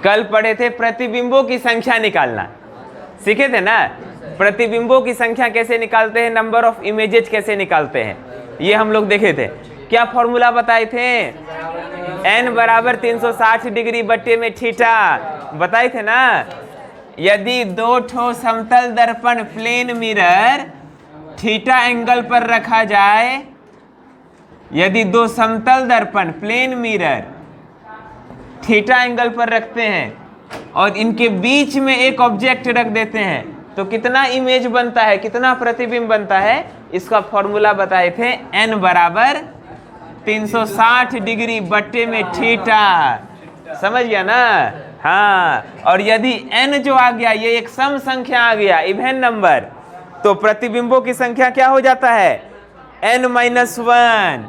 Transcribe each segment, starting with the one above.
कल पढ़े थे प्रतिबिंबों की संख्या निकालना, सीखे थे ना। प्रतिबिंबों की संख्या कैसे निकालते हैं, नंबर ऑफ इमेजेस कैसे निकालते हैं, ये हम लोग देखे थे। क्या फॉर्मूला बताए थे, n बराबर 360 डिग्री बट्टे में थीटा, बताए थे ना। यदि दो ठो समतल दर्पण प्लेन मिरर थीटा एंगल पर रखा जाए, यदि दो समतल दर्पण प्लेन मिरर थीटा एंगल पर रखते हैं और इनके बीच में एक ऑब्जेक्ट रख देते हैं, तो कितना इमेज बनता है, कितना प्रतिबिंब बनता है, इसका फॉर्मूला बताए थे। n बराबर 360 डिग्री बट्टे में थीटा, समझ गया ना। हाँ, और यदि n जो आ गया, ये एक सम संख्या आ गया, इवन नंबर, तो प्रतिबिंबों की संख्या क्या हो जाता है, n-1।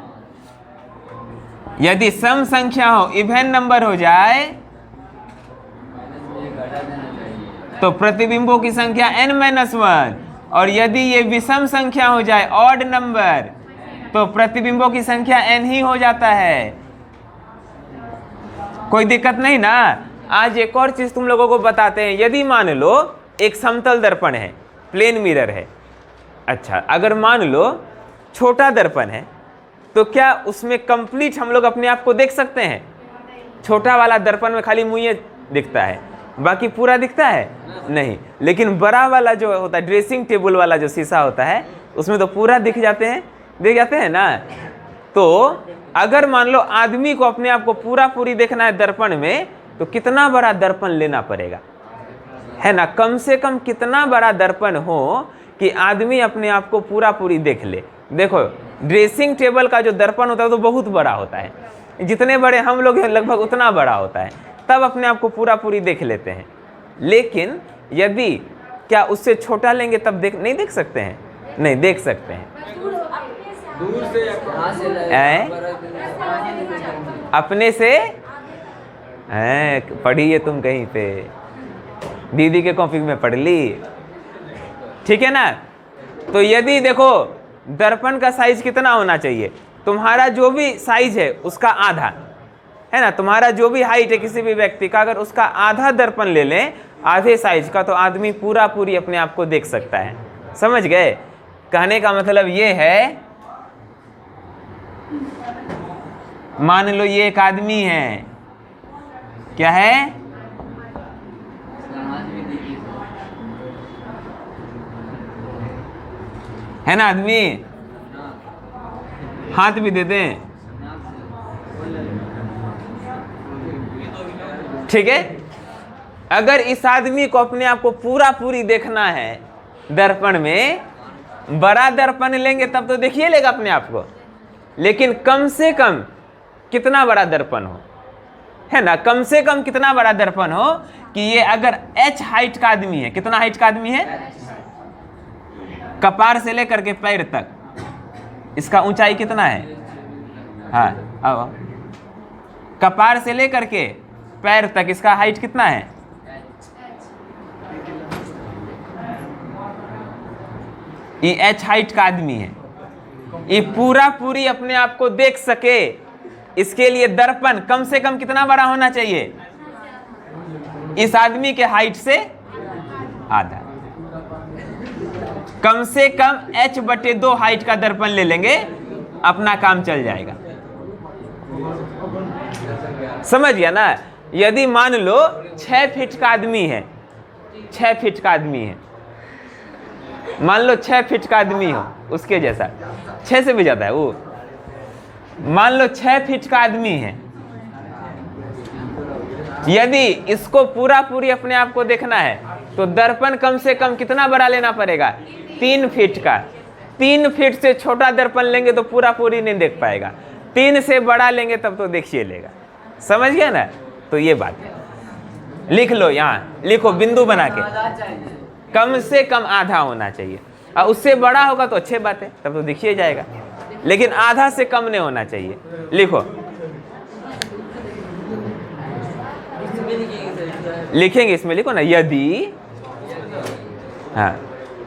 यदि सम संख्या हो, इवन नंबर हो जाए, तो प्रतिबिंबों की संख्या n-1, और यदि ये विषम संख्या हो जाए, ऑड नंबर, तो प्रतिबिंबों की संख्या n ही हो जाता है। कोई दिक्कत नहीं ना। आज एक और चीज तुम लोगों को बताते हैं। यदि मान लो एक समतल दर्पण है, प्लेन मिरर है, अच्छा, अगर मान लो छोटा दर्पण है, तो क्या उसमें कंप्लीट हम लोग अपने आप को देख सकते हैं? छोटा वाला दर्पण में खाली मुंह दिखता है, बाकी पूरा दिखता है नहीं। लेकिन बड़ा वाला जो होता है, ड्रेसिंग टेबल वाला जो शीशा होता है, उसमें तो पूरा दिख जाते हैं ना। तो अगर मान लो आदमी को अपने आप को पूरा पूरी देखना है दर्पण में, तो कितना बड़ा दर्पण लेना पड़ेगा, है ना। कम से कम कितना बड़ा दर्पण हो कि आदमी अपने आप को पूरा पूरी देख ले। देखो, ड्रेसिंग टेबल का जो दर्पण होता है तो बहुत बड़ा होता है, जितने बड़े हम लोग हैं लगभग उतना बड़ा होता है, तब अपने आप को पूरा पूरी देख लेते हैं। लेकिन यदि क्या उससे छोटा लेंगे तब नहीं देख सकते हैं? नहीं देख सकते हैं। अपने से पढ़ी है तुम कहीं पे, दीदी के कॉपी में पढ़ ली, ठीक है ना। तो यदि देखो दर्पण का साइज कितना होना चाहिए, तुम्हारा जो भी साइज है उसका आधा, है ना। तुम्हारा जो भी हाइट है किसी भी व्यक्ति का, अगर उसका आधा दर्पण ले लें, आधे साइज का, तो आदमी पूरा पूरी अपने आप को देख सकता है। समझ गए? कहने का मतलब ये है, मान लो ये एक आदमी है, क्या है, है ना आदमी, हाथ भी दे दें, ठीक है। अगर इस आदमी को अपने आप को पूरा पूरी देखना है दर्पण में, बड़ा दर्पण लेंगे तब तो देखिए लेगा अपने आप को, लेकिन कम से कम कितना बड़ा दर्पण हो, है ना। कम से कम कितना बड़ा दर्पण हो कि ये अगर h हाइट का आदमी है, कितना हाइट का आदमी है, कपार से लेकर के पैर तक, इसका ऊंचाई कितना है, हाँ आओ, कपार से लेकर के पैर तक इसका हाइट कितना है, ये h हाइट का आदमी है। ये पूरा पूरी अपने आप को देख सके, इसके लिए दर्पण कम से कम कितना बड़ा होना चाहिए, इस आदमी के हाइट से आधा। कम से कम h/2 हाइट का दर्पण ले लेंगे, अपना काम चल जाएगा। समझ गया ना। यदि मान लो 6 फीट का आदमी है, 6 फीट का आदमी है, मान लो 6 फीट का आदमी हो, उसके जैसा, 6 से भी ज्यादा है वो, मान लो 6 फीट का आदमी है। यदि इसको पूरा पूरी अपने आप को देखना है, तो दर्पण कम से कम कितना बड़ा लेना पड़ेगा, 3 फीट का। 3 फीट से छोटा दर्पण लेंगे तो पूरा पूरी नहीं देख पाएगा, 3 से बड़ा लेंगे तब तो देखिए लेगा। समझ गया ना। तो ये बात है, लिख लो, यहाँ लिखो बिंदु बना के, कम से कम आधा होना चाहिए, और उससे बड़ा होगा तो अच्छी बात है, तब तो देखिए जाएगा, लेकिन आधा से कम नहीं होना चाहिए। लिखो, लिखेंगे इसमें, लिखो ना, यदि हाँ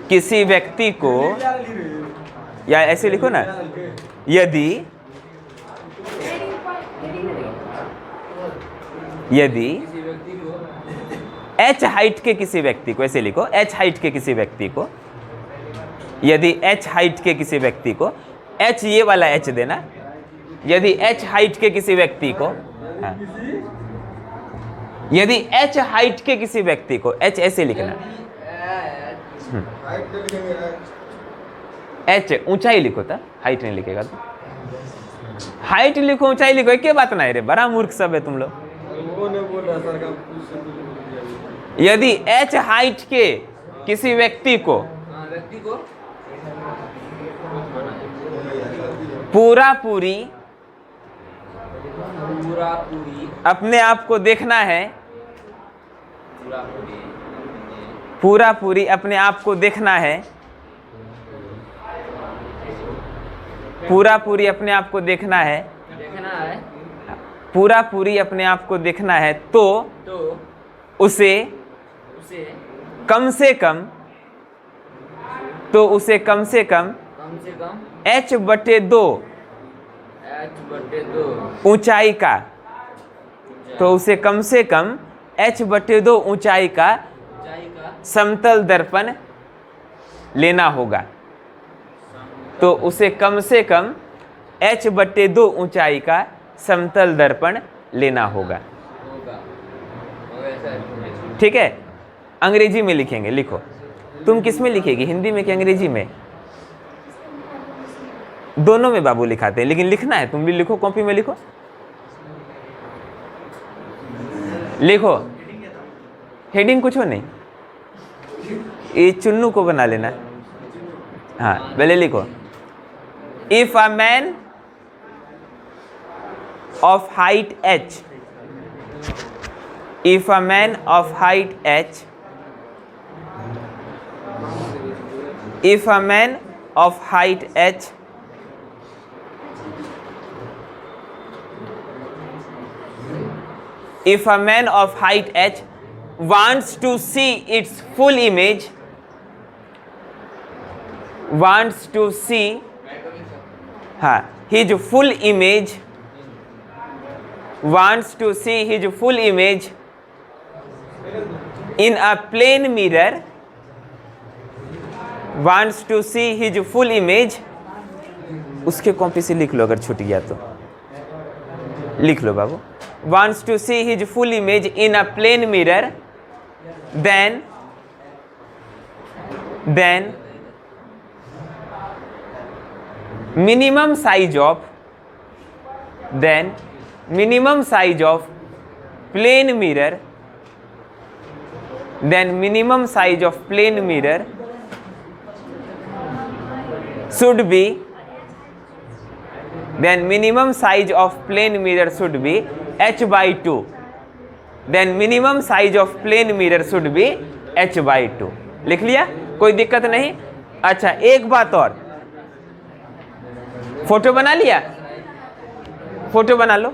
किसी व्यक्ति को, या ऐसे लिखो ना, यदि h हाइट के किसी व्यक्ति को, ऐसे लिखो, h हाइट के किसी व्यक्ति को, यदि h हाइट के किसी व्यक्ति को, h ये वाला h देना, यदि h हाइट के किसी व्यक्ति को, हाँ, यदि h हाइट के किसी व्यक्ति को, h ऐसे लिखना, h ऊंचाई लिखो था, हाइट नहीं लिखेगा तो, हाइट लिखो ऊंचाई लिखो, एक बात ना है रे, बड़ा मूर्ख सब है तुम लोग। यदि h हाइट के किसी व्यक्ति को पूरा पूरी अपने आप को देखना है, पूरा पूरी अपने आप को देखना है, पूरा पूरी अपने आप को देखना है, पूरा पूरी अपने आप को देखना है, तो उसे कम से कम, तो उसे कम से कम h/2 ऊंचाई का, तो उसे कम से कम h/2 ऊंचाई का समतल दर्पण लेना होगा, तो उसे कम से कम h/2 ऊंचाई का समतल दर्पण लेना होगा। ठीक है, अंग्रेजी में लिखेंगे, लिखो। तुम किस में लिखेगी, हिंदी में कि अंग्रेजी में? दोनों में बाबू लिखाते हैं, लेकिन लिखना है, तुम भी लिखो, कॉपी में लिखो, लिखो। हेडिंग कुछ हो नहीं, ये चुन्नू को बना लेना। हाँ, पहले लिखो, if a man of height h, if a man of height h, if a man of height h if a man of height h wants to see its full image, wants to see his full image, wants to see his full image in a plane mirror, wants to see his full image, उसके copy से लिख लो, अगर छूट गया तो लिख लो बाबू। wants to see his full image in a plane mirror, then minimum size of, then minimum size of plane mirror, then minimum size of plane mirror should be, then minimum size of plane mirror should be h/2, then minimum size of plane mirror should be h/2। लिख लिया, कोई दिक्कत नहीं। अच्छा, एक बात और, photo बना लिया, फोटो बना लो,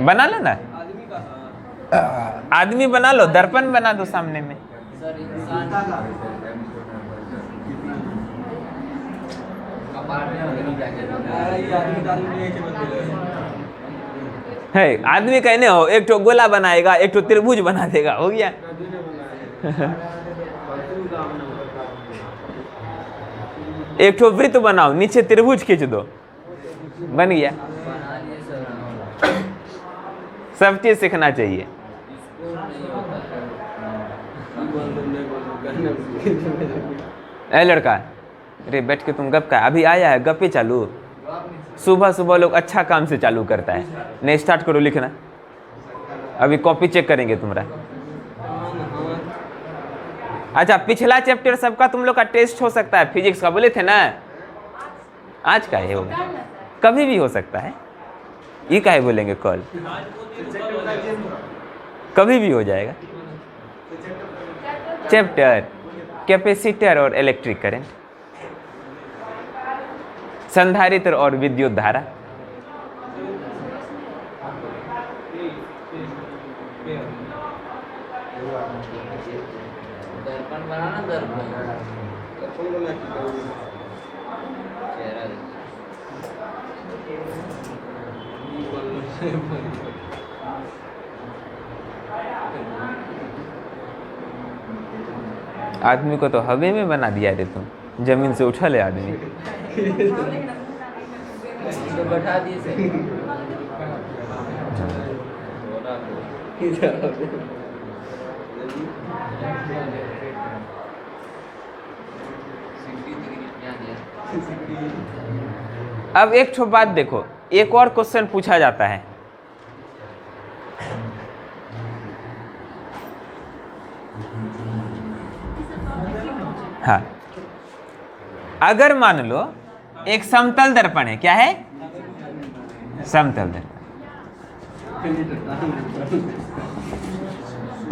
बना लो ना, आदमी बना लो, दर्पण बना दो सामने में। है आदमी कहने हो, एक तो गोला बनाएगा, एक तो त्रिभुज बना देगा, हो गया। एक तो वृत्त बनाओ, नीचे त्रिभुज खींच दो, बन गया। सब चीज सीखना चाहिए। ए लड़का, अरे बैठ के तुम गप का, अभी आया है गप्पे चालू। सुबह सुबह लोग अच्छा काम से चालू करता है। नहीं, स्टार्ट करो लिखना, अभी कॉपी चेक करेंगे तुम्हारा। अच्छा, पिछला चैप्टर सबका तुम लोग का टेस्ट हो सकता है, फिजिक्स का बोले थे ना, आज का है, होगा कभी भी हो सकता है, ये काहे बोलेंगे कल, कभी भी हो जाएगा। चैप्टर कैपेसिटर और इलेक्ट्रिक करंट, संधारित्र और विद्युत धारा। दर्पण बनाना, दर्पण चेहरा आदमी को तो हवे में बना दिया रे तुम, जमीन से उछल है आदमी। तो बैठा दिए से अब एक ठो बात देखो, एक और क्वेश्चन पूछा जाता है। हाँ, अगर मान लो एक समतल दर्पण है, क्या है? समतल दर्पण।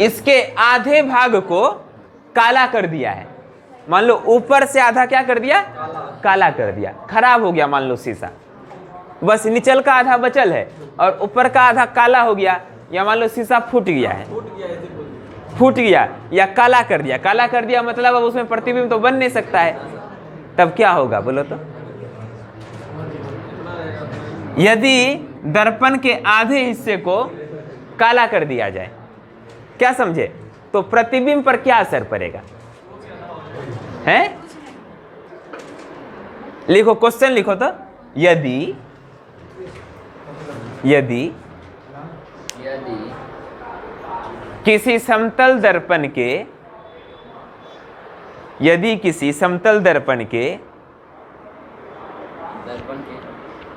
इसके आधे भाग को काला कर दिया है। मान लो ऊपर से आधा क्या कर दिया? काला कर दिया, खराब हो गया मान लो शीशा, बस निचल का आधा बचल है और ऊपर का आधा काला हो गया, या मान लो शीशा फूट गया है, फूट गया या काला कर दिया। काला कर दिया मतलब अब उसमें प्रतिबिंब तो बन नहीं सकता है, तब क्या होगा बोलो तो? यदि दर्पण के आधे हिस्से को काला कर दिया जाए, क्या समझे, तो प्रतिबिंब पर क्या असर पड़ेगा? हैं? लिखो, क्वेश्चन लिखो तो। यदि किसी समतल दर्पण के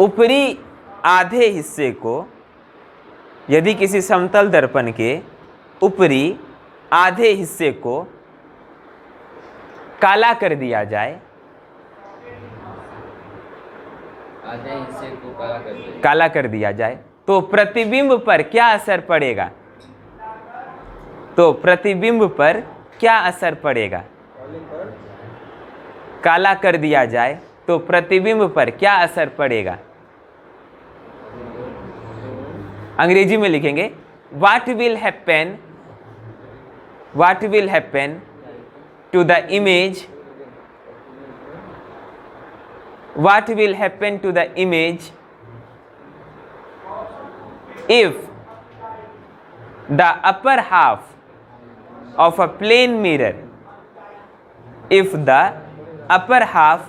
ऊपरी आधे हिस्से को, यदि किसी समतल दर्पण के ऊपरी आधे हिस्से को काला कर दिया जाए, आधे हिस्से को काला कर दिया जाए, तो प्रतिबिंब पर क्या असर पड़ेगा? तो प्रतिबिंब पर क्या असर पड़ेगा? काला कर दिया जाए तो प्रतिबिंब पर क्या असर पड़ेगा? अंग्रेजी में लिखेंगे, what will happen to the image, what will happen to the image if the upper half of a plane mirror, if the upper half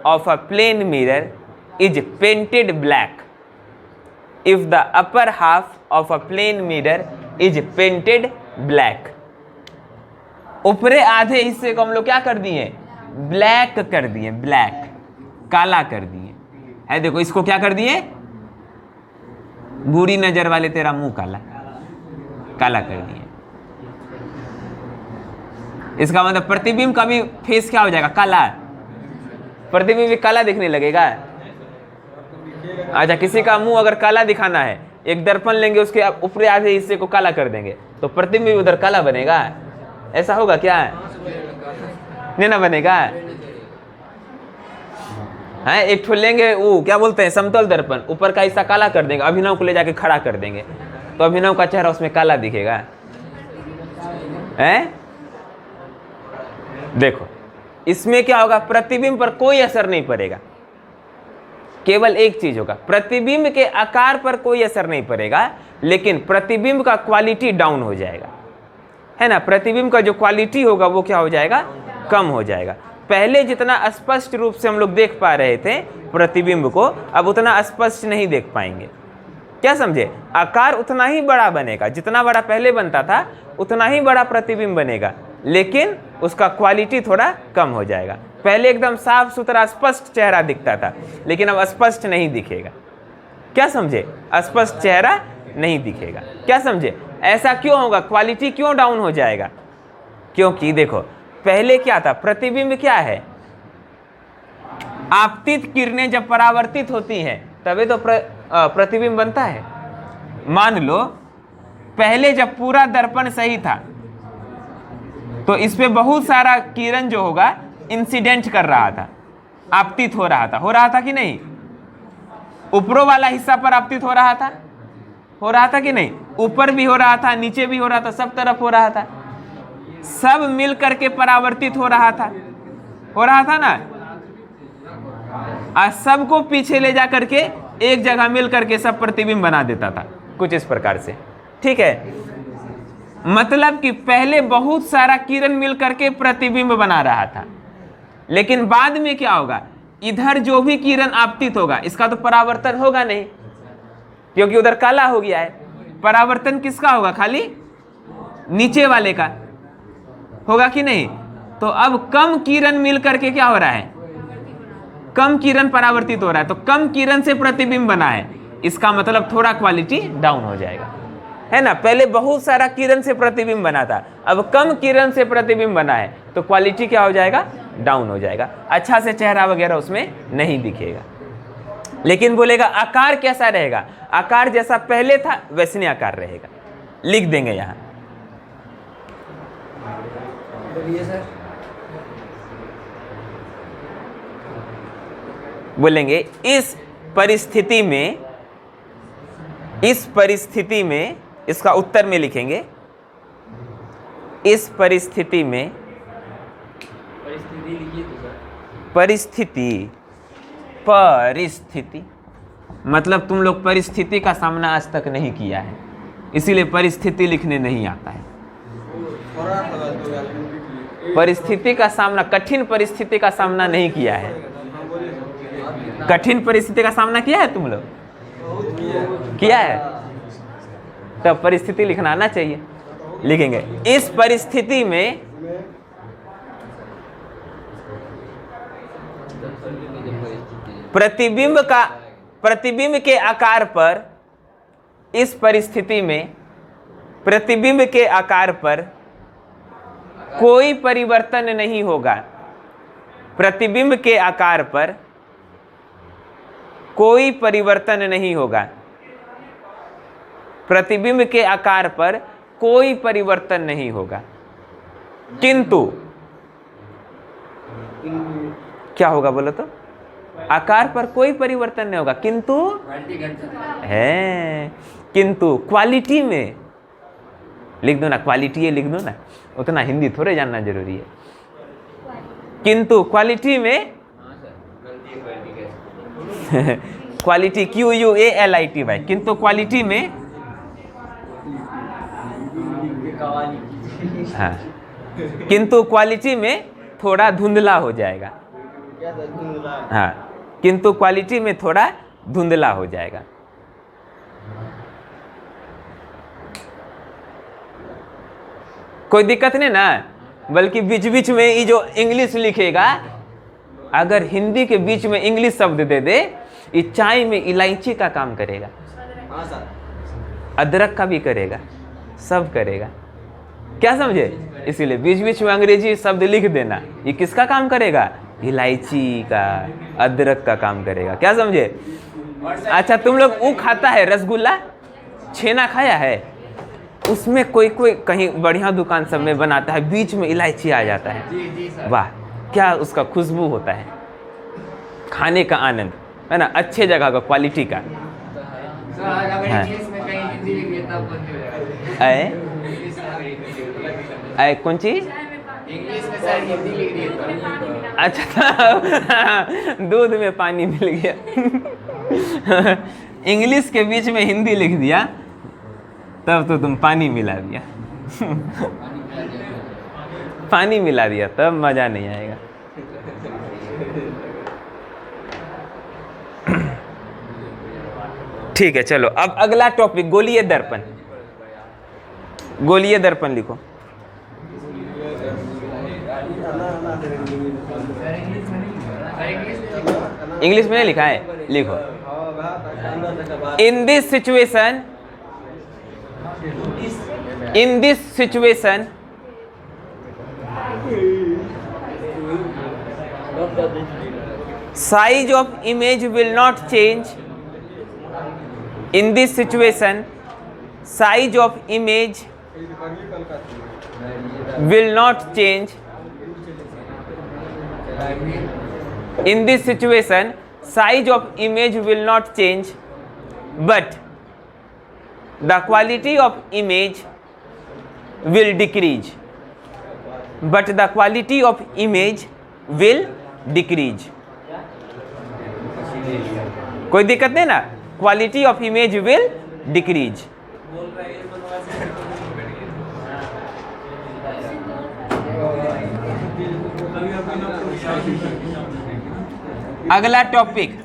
of a plane mirror is painted black, if the upper half of a plane mirror is painted black। ऊपरे आधे हिस्से को हम लोग क्या कर दिए? Black कर दिए, ब्लैक, काला कर दिए है। देखो इसको क्या कर दिए? बुरी नजर वाले तेरा मुंह काला, काला कर दिए। इसका मतलब प्रतिबिंब का भी फेस क्या हो जाएगा? काला, प्रतिबिंब भी काला दिखने लगेगा। अच्छा, किसी का मुंह अगर काला दिखाना है, एक दर्पण लेंगे, उसके ऊपरी आधे हिस्से को काला कर देंगे, तो प्रतिबिंब भी उधर काला बनेगा। ऐसा होगा क्या? नहीं ना बनेगा। है एक ठो लेंगे, वो क्या बोलते हैं, समतल दर्पण, ऊपर का हिस्सा काला कर देंगे, अभिनव को ले जाके खड़ा कर देंगे, तो अभिनव का चेहरा उसमें काला दिखेगा। हैं? देखो इसमें क्या होगा? प्रतिबिंब पर कोई असर नहीं पड़ेगा, केवल एक चीज होगा, प्रतिबिंब के आकार पर कोई असर नहीं पड़ेगा, लेकिन प्रतिबिंब का क्वालिटी डाउन हो जाएगा, है ना। प्रतिबिंब का जो क्वालिटी होगा वो क्या हो जाएगा? कम हो जाएगा। पहले जितना स्पष्ट रूप से हम लोग देख पा रहे थे प्रतिबिंब को, अब उतना स्पष्ट नहीं देख पाएंगे। क्या समझे? आकार उतना ही बड़ा बनेगा, जितना बड़ा पहले बनता था उतना ही बड़ा प्रतिबिंब बनेगा, लेकिन उसका क्वालिटी थोड़ा कम हो जाएगा। पहले एकदम साफ सुथरा स्पष्ट चेहरा दिखता था, लेकिन अब स्पष्ट नहीं दिखेगा। क्या समझे? स्पष्ट चेहरा नहीं दिखेगा। क्या समझे? ऐसा क्यों होगा? क्वालिटी क्यों डाउन हो जाएगा? क्योंकि देखो पहले क्या था, प्रतिबिंब क्या है? आपतित किरणें जब परावर्तित होती हैं तभी तो प्रतिबिंब बनता है। मान लो पहले जब पूरा दर्पण सही था तो इस पे बहुत सारा किरण जो होगा इंसिडेंट कर रहा था, आपतित हो रहा था कि नहीं? ऊपरों वाला हिस्सा पर आपतित हो रहा था कि नहीं? ऊपर भी हो रहा था, नीचे भी हो रहा था, सब तरफ हो रहा था, सब मिल करके परावर्तित हो रहा था ना। आज सबको पीछे ले जा करके एक जगह मिल करके सब प्रतिबिंब बना देता था, कुछ इस प्रकार से। ठीक है, मतलब कि पहले बहुत सारा किरण मिल करके प्रतिबिंब बना रहा था, लेकिन बाद में क्या होगा, इधर जो भी किरण आपतित होगा इसका तो परावर्तन होगा नहीं, क्योंकि उधर काला हो गया है। परावर्तन किसका होगा, खाली नीचे वाले का होगा कि नहीं। तो अब कम किरण मिल करके क्या हो रहा है, कम किरण परावर्तित हो रहा है, तो कम किरण से प्रतिबिंब बना है, इसका मतलब थोड़ा क्वालिटी डाउन हो जाएगा, है ना। पहले बहुत सारा किरण से प्रतिबिंब बना था, अब कम किरण से प्रतिबिंब बना है, तो क्वालिटी क्या हो जाएगा, डाउन हो जाएगा, अच्छा से चेहरा वगैरह उसमें नहीं दिखेगा। लेकिन बोलेगा आकार कैसा रहेगा, आकार जैसा पहले था वैसने आकार रहेगा, लिख देंगे यहाँ। बोलिए सर। बोलेंगे इस परिस्थिति में इसका उत्तर में लिखेंगे, इस परिस्थिति में, परिस्थिति लिखिए तो सर। परिस्थिति मतलब तुम लोग परिस्थिति का सामना आज तक नहीं किया है, इसीलिए परिस्थिति लिखने नहीं आता है। परिस्थिति का सामना, कठिन परिस्थिति का सामना नहीं किया है। कठिन परिस्थिति का सामना किया है तुम लोग, किया है, तब परिस्थिति लिखना आना चाहिए। लिखेंगे इस परिस्थिति में प्रतिबिंब के आकार पर, इस परिस्थिति में प्रतिबिंब के आकार पर कोई परिवर्तन नहीं होगा। प्रतिबिंब के आकार पर कोई परिवर्तन नहीं होगा। प्रतिबिंब के आकार पर कोई परिवर्तन नहीं होगा, किंतु क्या होगा बोलो तो, आकार पर कोई परिवर्तन नहीं होगा, किंतु है, किंतु क्वालिटी में लिख दो ना, क्वालिटी लिख दो ना, उतना हिंदी थोड़े जानना जरूरी है। किंतु क्वालिटी में क्वालिटी QUALITY भाई, किंतु क्वालिटी में, हाँ, किंतु क्वालिटी में थोड़ा धुंधला हो जाएगा। हाँ, किंतु क्वालिटी में थोड़ा धुंधला हो जाएगा। कोई दिक्कत नहीं ना, बल्कि बीच बीच में ये जो इंग्लिश लिखेगा, अगर हिंदी के बीच में इंग्लिश शब्द दे दे, ये चाय में इलायची का काम करेगा, अदरक का भी करेगा, सब करेगा, क्या समझे। इसीलिए बीच बीच में अंग्रेजी शब्द लिख देना, ये किसका काम करेगा, इलायची का, अदरक का काम करेगा, क्या समझे। अच्छा तुम लोग वो खाता है रसगुल्ला, छेना खाया है, उसमें कोई कोई कहीं बढ़िया दुकान सब में बनाता है, बीच में इलायची आ जाता है, वाह क्या उसका खुशबू होता है, खाने का आनंद है ना, अच्छे जगह का, क्वालिटी का। हाँ। कौन चीज, अच्छा दूध में पानी मिल गया इंग्लिश के बीच में हिंदी लिख दिया, तब तो तुम पानी मिला दिया पानी मिला दिया तब मजा नहीं आएगा। ठीक है, चलो अब अगला टॉपिक, गोलीय दर्पण। गोलीय दर्पण लिखो। इंग्लिश में नहीं लिखा है, लिखो। In this situation, size of image will not change. In this situation, size of image will not change. In this situation, size of image will not change, but the quality of image will decrease. But the quality of image will decrease. कोई दिक्कत नहीं ना, quality of image will decrease. अगला topic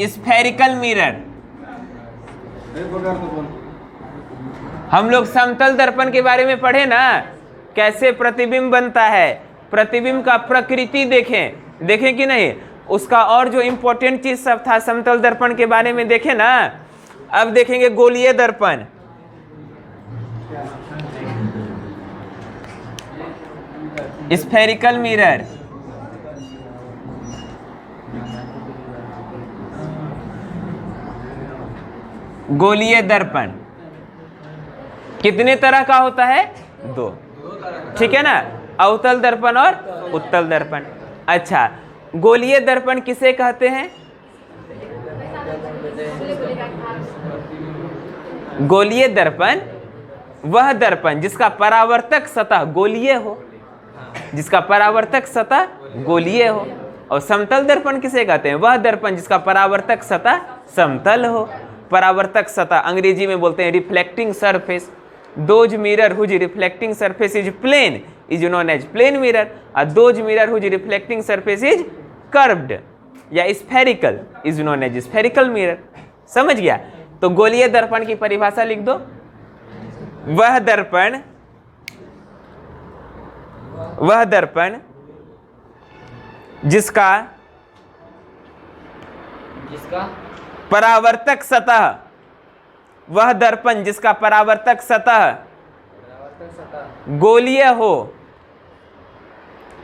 spherical mirror. हम लोग समतल दर्पण के बारे में पढ़े ना, कैसे प्रतिबिंब बनता है, प्रतिबिंब का प्रकृति देखें कि नहीं, उसका और जो इंपॉर्टेंट चीज सब था समतल दर्पण के बारे में देखें ना। अब देखेंगे गोलीय दर्पण। स्फेरिकल मिरर, गोलीय दर्पण कितने तरह का होता है? दो, ठीक है ना, अवतल दर्पण और उत्तल दर्पण। अच्छा, गोलीय दर्पण किसे कहते हैं? गोलीय दर्पण वह दर्पण जिसका परावर्तक सतह गोलीय हो, जिसका परावर्तक सतह गोलीय हो। और समतल दर्पण किसे कहते हैं? वह दर्पण जिसका परावर्तक सतह समतल हो। परावर्तक सतह अंग्रेजी में बोलते हैं reflecting surface. Those mirror whose reflecting surface is plane is known as plane mirror, और those mirror whose reflecting surface is curved या spherical is known as spherical mirror. समझ गया? तो गोलीय दर्पण की परिभाषा लिख दो। वह दर्पण जिसका परावर्तक सतह, वह दर्पण जिसका परावर्तक सतह गोलीय हो,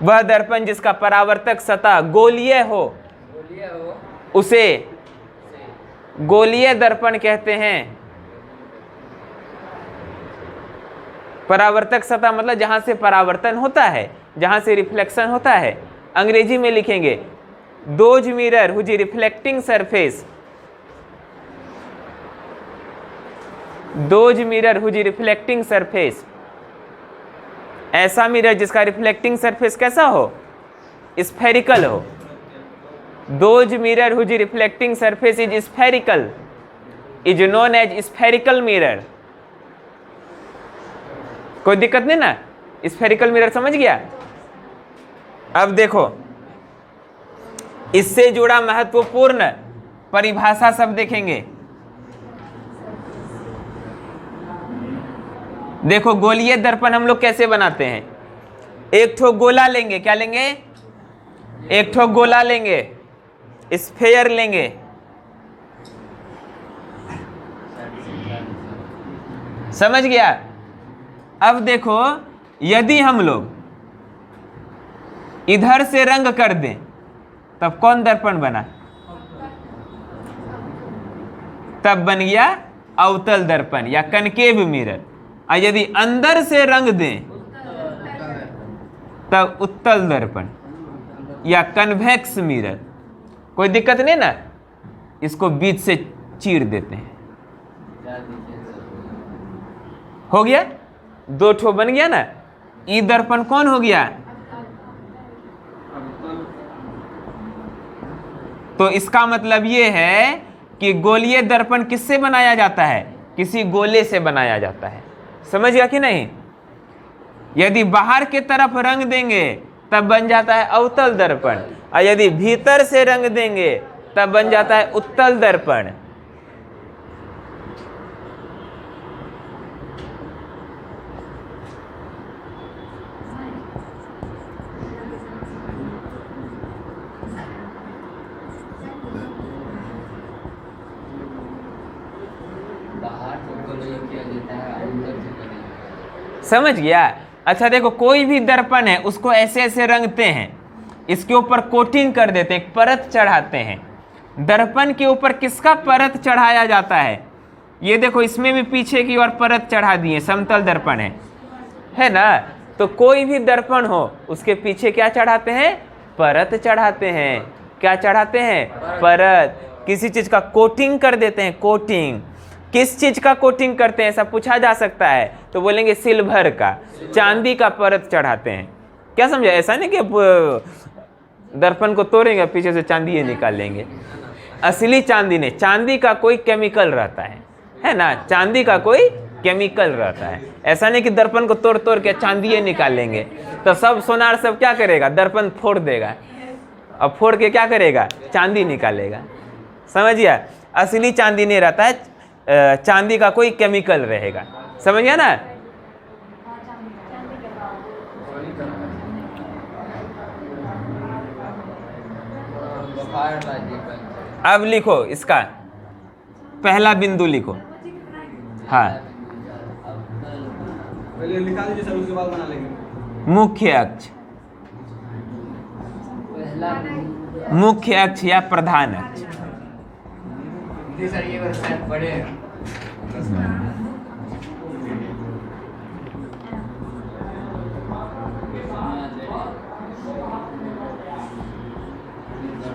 वह दर्पण जिसका परावर्तक सतह गोलीय हो, उसे गोलीय दर्पण कहते हैं। परावर्तक सतह मतलब जहां से परावर्तन होता है, जहां से रिफ्लेक्शन होता है। अंग्रेजी में लिखेंगे those mirror whose reflecting surface, those mirror whose reflecting surface, ऐसा मिरर जिसका रिफ्लेक्टिंग सरफेस कैसा हो? स्फेरिकल हो। Those mirror whose reflecting surface is spherical is known as spherical mirror. कोई दिक्कत नहीं ना? स्फेरिकल मिरर समझ गया? अब देखो इससे जुड़ा महत्वपूर्ण परिभाषा सब देखेंगे। देखो गोलीय दर्पण हम लोग कैसे बनाते हैं। एक ठो गोला लेंगे, क्या लेंगे? एक ठो गोला लेंगे, स्फेयर लेंगे, समझ गया? अब देखो यदि हम लोग इधर से रंग कर दें तब कौन दर्पण बना? तब बन गया अवतल दर्पण या कनकेव मिरर। और यदि अंदर से रंग दें तब उत्तल दर्पण या कन्वेक्स मिरर। कोई दिक्कत नहीं ना? इसको बीच से चीर देते हैं। हो गया? दो ठो बन गया ना? ई दर्पण कौन हो गया? तो इसका मतलब ये है कि गोलीय दर्पण किससे बनाया जाता है? किसी गोले से बनाया जाता है। समझ गया कि नहीं? यदि बाहर के तरफ रंग देंगे तब बन जाता है अवतल दर्पण, और यदि भीतर से रंग देंगे तब बन जाता है उत्तल दर्पण। समझ गया? अच्छा देखो कोई भी दर्पण है उसको ऐसे ऐसे रंगते हैं, इसके ऊपर कोटिंग कर देते हैं, परत चढ़ाते हैं। दर्पण के ऊपर किसका परत चढ़ाया जाता है? ये देखो इसमें भी पीछे की ओर परत चढ़ा दिए, समतल दर्पण है ना? तो कोई भी दर्पण हो उसके पीछे क्या चढ़ाते हैं? परत चढ़ाते हैं। क्या चढ़ाते हैं? परत। किसी चीज का कोटिंग कर देते हैं। कोटिंग किस चीज का कोटिंग करते हैं ऐसा पूछा जा सकता है, तो बोलेंगे सिल्वर का, चांदी का परत चढ़ाते हैं। क्या समझे? ऐसा नहीं कि दर्पण को तोड़ेंगे पीछे से चांदी निकाल लेंगे। असली चांदी नहीं, चांदी का कोई केमिकल रहता है ना? चांदी का कोई केमिकल रहता है। ऐसा नहीं कि दर्पण को तोड़ तोड़ के चांदी निकाल लेंगे, तो सब सोनार सब क्या करेगा? दर्पण फोड़ देगा, और फोड़ के क्या करेगा, चांदी निकालेगा। समझ गया, असली चांदी नहीं रहता है, चांदी का कोई केमिकल रहेगा। समझ गया ना। अब लिखो इसका पहला बिंदु लिखो। हाँ, पहले लिखा दीजिए सर, उसके बाद बना लेंगे। मुख्य अक्ष, पहला मुख्य अक्ष या प्रधान अक्ष। जी सर, ये बस बड़े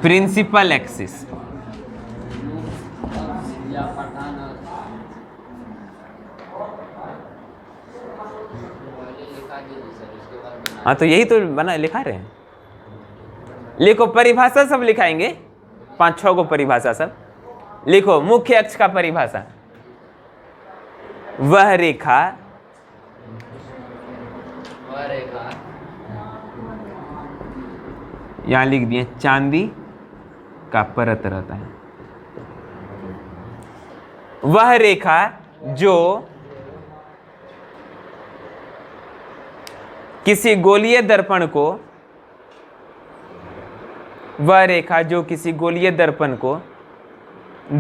प्रिंसिपल एक्सिस। या पठान हाँ, तो यही तो बना लिखा रहे हैं। लिखो परिभाषा सब लिखाएंगे, 5-6 को परिभाषा सब लिखो। मुख्य अक्ष का परिभाषा, वह रेखा यहां लिख दिए, चांदी का परत रहता है। वह रेखा जो किसी गोलीय दर्पण को, वह रेखा जो किसी गोलीय दर्पण को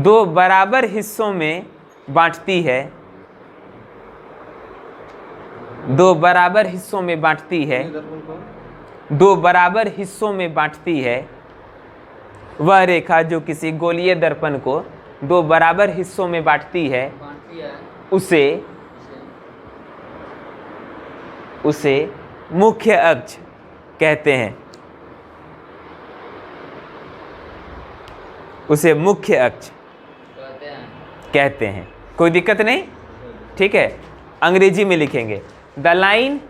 2 बराबर हिस्सों में बांटती है, 2 बराबर हिस्सों में बांटती है, 2 बराबर हिस्सों में बांटती है। वह रेखा जो किसी गोलीय दर्पण को 2 बराबर हिस्सों में बांटती है, उसे मुख्य अक्ष कहते हैं। उसे मुख्य अक्ष कहते हैं। कोई दिक्कत नहीं, ठीक है। अंग्रेजी में लिखेंगे, the line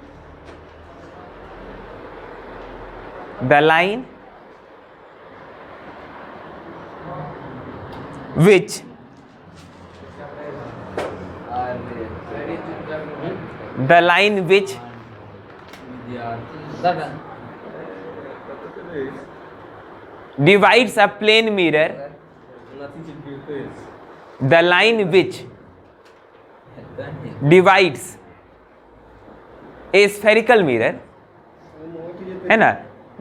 which the line which divides a plane mirror, the line which divides a spherical mirror, है ना,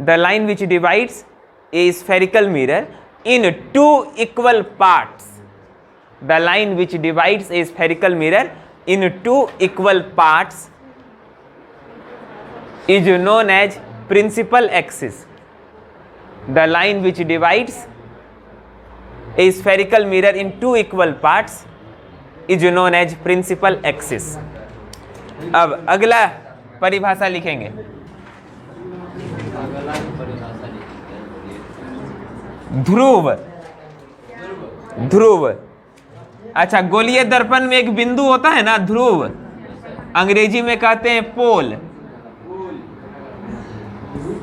the line which divides a spherical mirror in 2 equal parts, the line which divides a spherical mirror in 2 equal parts is known as principal axis. The line which divides a spherical mirror in 2 equal parts is known as principal axis. अब अगला परिभाषा लिखेंगे, ध्रुव। ध्रुव, अच्छा, गोलीय दर्पण में एक बिंदु होता है ना, ध्रुव, अंग्रेजी में कहते हैं पोल,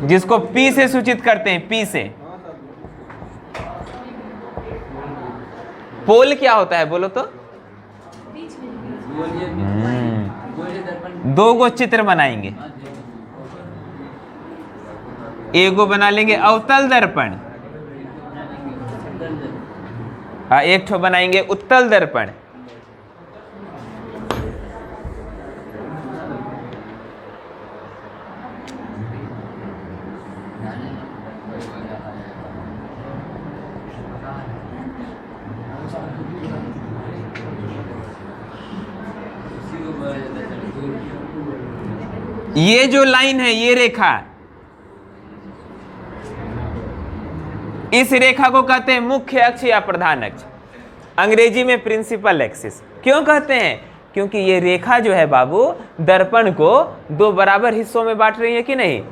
जिसको पी से सूचित करते हैं, पी से। पोल क्या होता है बोलो तो? 2 गो चित्र बनाएंगे, एगो बना लेंगे अवतल दर्पण, हाँ, एक ठो बनाएंगे उत्तल दर्पण। ये जो लाइन है, ये रेखा, इस रेखा को कहते हैं मुख्य अक्ष या प्रधान अक्ष, अंग्रेजी में प्रिंसिपल एक्सिस। क्यों कहते हैं? क्योंकि ये रेखा जो है बाबू, दर्पण को 2 बराबर हिस्सों में बांट रही है कि नहीं।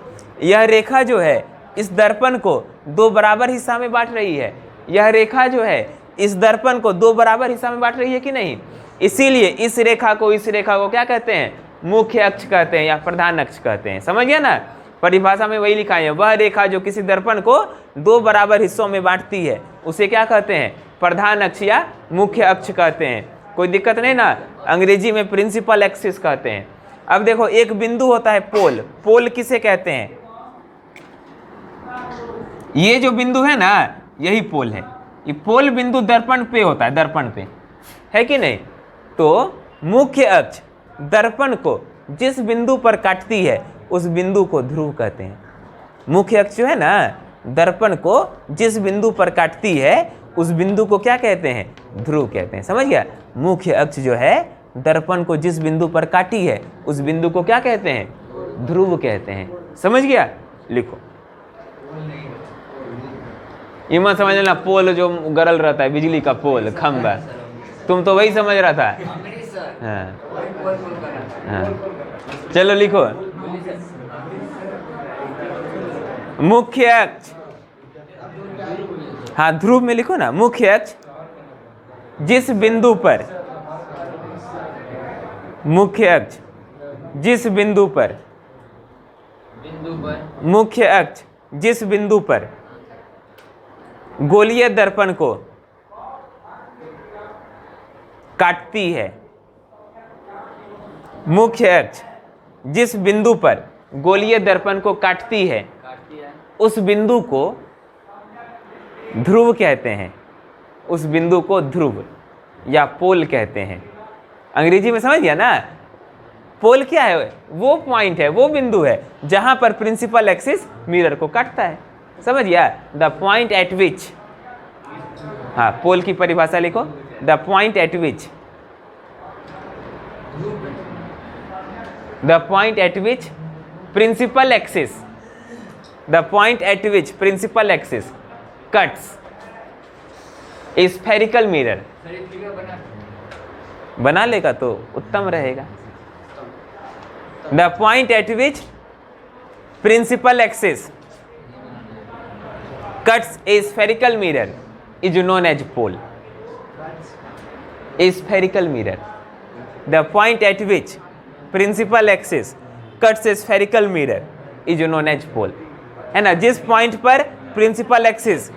यह रेखा जो है इस दर्पण को 2 बराबर हिस्सा में बांट रही है। यह रेखा जो है इस दर्पण को 2 बराबर हिस्सा में बांट रही है कि नहीं। इसीलिए इस रेखा को क्या कहते हैं? मुख्य अक्ष कहते हैं या प्रधान अक्ष कहते हैं। समझ गया ना, परिभाषा में वही लिखा है। वह रेखा जो किसी दर्पण को 2 बराबर हिस्सों में बांटती है उसे क्या कहते हैं? प्रधान अक्ष या मुख्य अक्ष कहते हैं। कोई दिक्कत नहीं ना, अंग्रेजी में प्रिंसिपल एक्सिस कहते हैं। अब देखो, एक बिंदु होता है पोल। पोल किसे कहते हैं? ये जो बिंदु है ना, यही पोल है। ये पोल बिंदु दर्पण पे होता है, दर्पण पे, है कि नहीं? तो मुख्य अक्ष दर्पण को जिस बिंदु पर काटती है उस बिंदु को ध्रुव कहते हैं। मुख्य अक्ष जो है ना, दर्पण को जिस बिंदु पर काटती है उस बिंदु को क्या कहते हैं? ध्रुव कहते हैं। समझ गया? मुख्य अक्ष जो है दर्पण को जिस बिंदु पर काटी है उस बिंदु को क्या कहते हैं? ध्रुव कहते हैं। समझ गया? लिखो। ये मत समझ लेना पोल जो गरल रहता है, बिजली का पोल, खंभा, तुम तो वही समझ रहा था। हाँ हाँ, चलो लिखो। मुख्य अक्ष, हाँ ध्रुव में लिखो ना। मुख्य अक्ष जिस बिंदु पर, मुख्य अक्ष जिस बिंदु पर, मुख्य अक्ष जिस बिंदु पर गोलीय दर्पण को काटती है, मुख्य अक्ष जिस बिंदु पर गोलीय दर्पण को काटती है उस बिंदु को ध्रुव कहते हैं। उस बिंदु को ध्रुव या पोल कहते हैं। अंग्रेजी में समझ गया ना? पोल क्या है? वो पॉइंट है, वो बिंदु है जहां पर प्रिंसिपल एक्सिस मिरर को काटता है। समझ गया? द पॉइंट एट विच, हाँ पोल की परिभाषा लिखो। The point eight which, the point eight which principle axis, the point eight which principle axis cuts spherical mirror. बना लेगा तो उत्तम रहेगा। The point eight which principle axis cuts a spherical mirror is known as pole. A spherical mirror, the point at which principal axis cuts a spherical mirror is known as pole. है ना? जिस point पर principal axis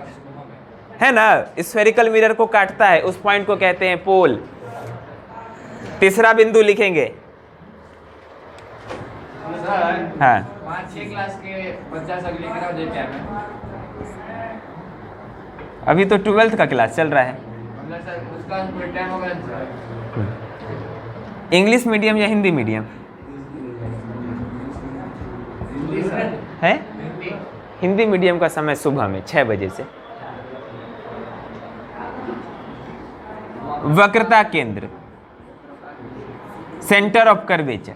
है ना spherical mirror को काटता है उस पॉइंट को कहते हैं पोल। तीसरा बिंदु लिखेंगे। हाँ 5-6 क्लास के बच्चा सब लेकर आओ देते हैं। अभी तो 12th का क्लास चल रहा है। मतलब सर उसका कोई टाइम होगा सर? इंग्लिश मीडियम या हिंदी मीडियम हिंदी सर है? हिंदी। हिंदी मीडियम का समय सुबह में 6 बजे से। वक्रता केंद्र, centre of curvature,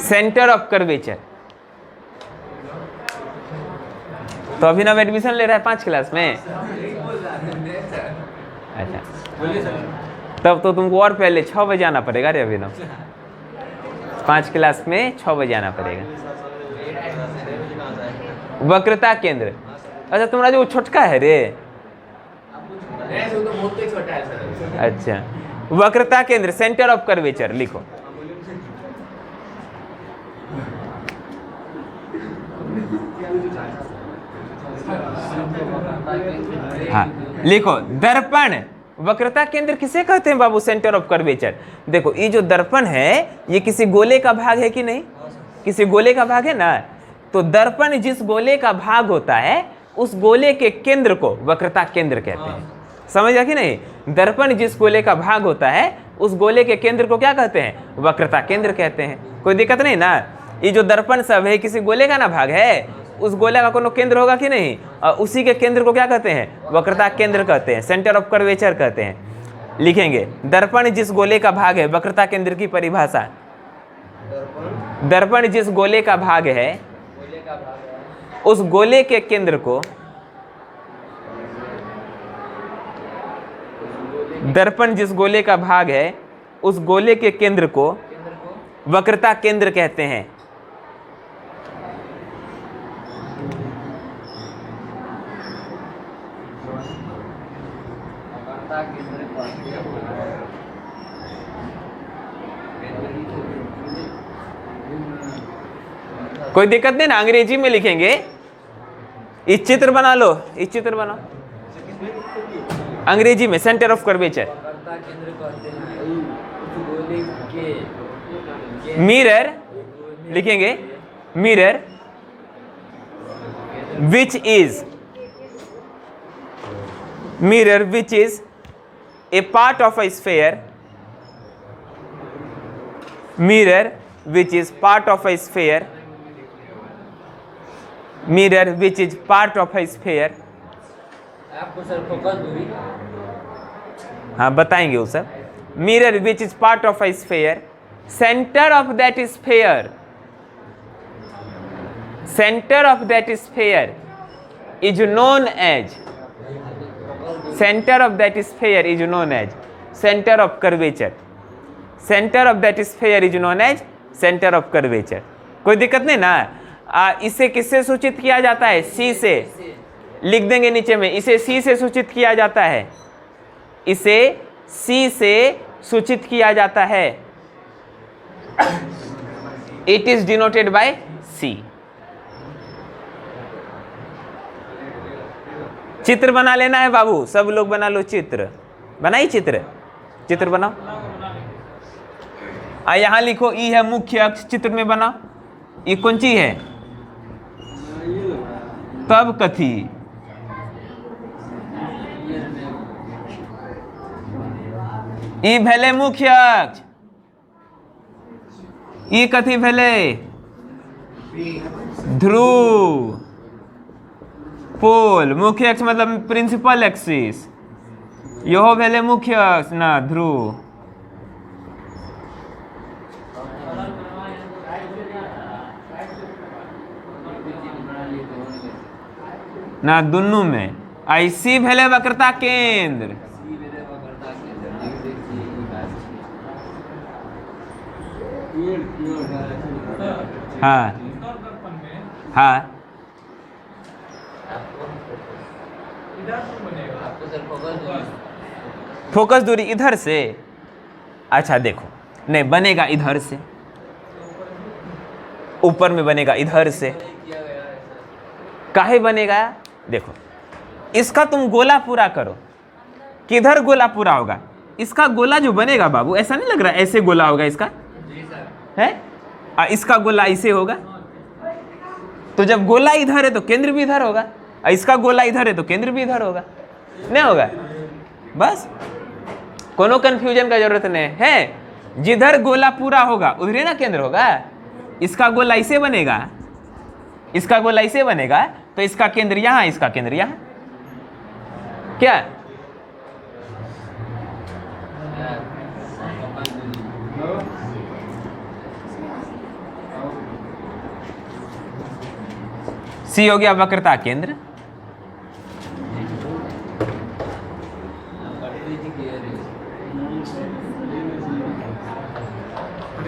centre of curvature. तो अभिनव एडमिशन ले रहा है 5 क्लास में। अच्छा तब तो तुमको और पहले 6 बजे आना पड़ेगा रे अभिनव। 5 क्लास में 6 बजे आना पड़ेगा। वक्रता केंद्र, अच्छा तुम्हारा जो छोटका है रे, तो बहुत ही छोटा है सर। अच्छा वक्रता केंद्र सेंटर ऑफ कर्वेचर लिखो। हाँ लिखो दर्पण। वक्रता केंद्र किसे कहते हैं बाबू? Centre of curvature. देखो ये जो दर्पण है ये किसी गोले का भाग है कि नहीं? किसी गोले का भाग है ना। तो दर्पण जिस गोले का भाग होता है उस गोले के केंद्र को वक्रता केंद्र कहते हैं। समझ गया कि नहीं? दर्पण जिस गोले का भाग होता है उस गोले के केंद्र को क्या कहते हैं? वक्रता केंद्र कहते हैं। कोई दिक्कत नहीं ना? ये जो दर्पण सब है किसी गोले का ना भाग है, उस गोले का कोनो केंद्र होगा कि नहीं? और उसी के केंद्र को क्या कहते हैं? वक्रता केंद्र कहते हैं, सेंटर ऑफ कर्वेचर कहते हैं। लिखेंगे दर्पण जिस गोले का भाग है, वक्रता केंद्र की परिभाषा। दर्पण जिस गोले का भाग है उस गोले के केंद्र को, दर्पण जिस गोले का भाग है उस गोले के केंद्र को वक्रता केंद्र कहते हैं। कोई दिक्कत नहीं ना? अंग्रेजी में लिखेंगे। इस चित्र बना लो, इस चित्र बनाओ। अंग्रेजी में सेंटर ऑफ कर्वेचर। वक्रता केंद्र कहते हैं उस गोले के मिरर लिखेंगे, mirror which is a part of a sphere, mirror which is part of a sphere, mirror which is part of a sphere। आपको सर फोकस दूरी हाँ बताएंगे वो सब। Mirror which is part of a sphere, center of that sphere, center of that sphere is known as, center of that sphere is known as center of curvature, center of that sphere is known as center of curvature। कोई दिक्कत नहीं ना। इसे किससे सूचित किया जाता है? सी से। लिख देंगे नीचे में, इसे सी से सूचित किया जाता है, इसे सी से सूचित किया जाता है। इट इज डिनोटेड बाय सी। चित्र बना लेना है बाबू, सब लोग बना लो चित्र। बनाई चित्र, चित्र बनाओ। यहां लिखो ई है मुख्य अक्ष, चित्र में बनाओ। ये कौन ची है? तब कथी ई भेले मुख्य अक्ष, ई कथी भेले? ध्रुव, पोल। मुख्य अक्ष मतलब प्रिंसिपल एक्सिस, यहो भेले मुख्य अक्ष ना ध्रुव। ना दुनू में। ऐसी भेले वक्रता केंद्र। हाँ हाँ आपको सर फोकस दूरी फोकस दूरी इधर से। अच्छा देखो, नहीं बनेगा इधर से, ऊपर में बनेगा इधर से। किया गया है सर। काहे बनेगा? देखो इसका तुम गोला पूरा करो, किधर गोला पूरा होगा? इसका गोला जो बनेगा बाबू, ऐसा नहीं लग रहा ऐसे गोला होगा इसका जी सर। है? इसका गोला ऐसे होगा। तो जब गोला इधर है तो केंद्र भी इधर होगा, और इसका गोला इधर है तो केंद्र भी इधर होगा, नहीं होगा? बस कोनो कंफ्यूजन का जरूरत नहीं है। जिधर गोला पूरा होगा उधर ना केंद्र होगा। इसका गोला ऐसे बनेगा, इसका गोला ऐसे बनेगा, तो इसका केंद्र यहां, इसका केंद्र यहां। क्या? सी हो गया वक्रता केंद्र।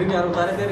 यार उतारे दे।